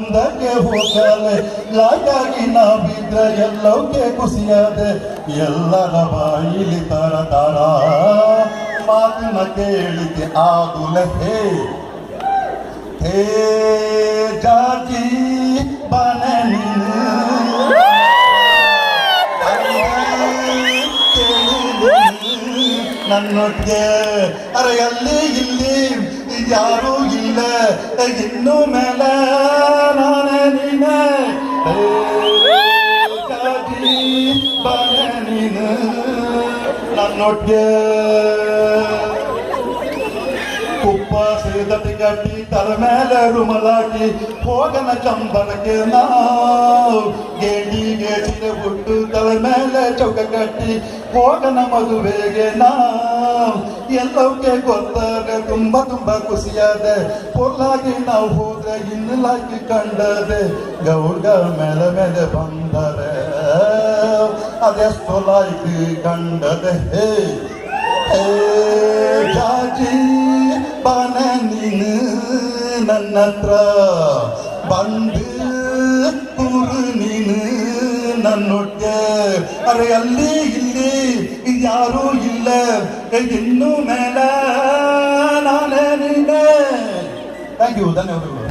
ಮುಂದಕ್ಕೆ ಹೋಗಲೆ ಲಾಗಾಗಿ ನಾವಿದ್ರೆ ಎಲ್ಲವಕ್ಕೆ ಖುಷಿಯಾದೆ ಎಲ್ಲರ ಬಾಯಿಲಿ ತರ ತರ ಮಾತನ್ನ ಕೇಳಿದೆ ಆದುಲೆ ಹೇ ಹೇ ಜಾಜಿ ಬನೆ ನೀನು ನನ್ನೊಟ್ಟಿಗೆ ಅರೆ ಅಲ್ಲಿ ಇಲ್ಲಿ ಯಾರೂ ಇಲ್ಲ ಇನ್ನು ಮೇಲೆ ನಾನೇ ನೀನೆ ಬನೆ ನೀನು ನನ್ನೊಟ್ಟಿಗೆ ಕುಪ್ಪ ಸೇದಟಿ ಗಟ್ಟಿ ತಲೆ ಮೇಲೆ ರುಮಲಾಕಿ ಹೋಗನ ಚಂಬರಕ್ಕೆ ನಾವು ಗೇಡಿಗೆ ಸಿರೆ ಹುಟ್ಟು ತಲೆ ಮೇಲೆ ಚೌಕ ಕಟ್ಟಿ ಹೋಗನ ಮದುವೆಗೆ ನಾವು ಎಲ್ಲವಕ್ಕೆ ಗೊತ್ತಾಗ ತುಂಬ ಖುಷಿಯಾದೆ ಪೊರ್ಲಾಗಿ ನಾವು ಹೋದ್ರೆ ಇನ್ನಲಾಗಿ ಕಂಡದೆ ಗೌಡ್ಗ ಮೇಲೆ ಬಂದರೆ ಅದೆಷ್ಟು ಲಾಯ್ಕಿ ಕಂಡದೆ ಹೇ ಹೇ ಜಾಜಿ ಬನೆ ನೀನು ನನ್ನ ಹತ್ರ ಬಂದು ಕೂರು ನೀನು ನನ್ನೊಟ್ಟಿಗೆ ಅರೆ ಅಲ್ಲಿ ಇಲ್ಲಿ ಯಾರೂ ಇಲ್ಲ ಇನ್ನು ಮೇಲೆ ನಾನೇ ನೀನೆ ಥ್ಯಾಂಕ್ ಯು ಧನ್ಯವಾದಗಳು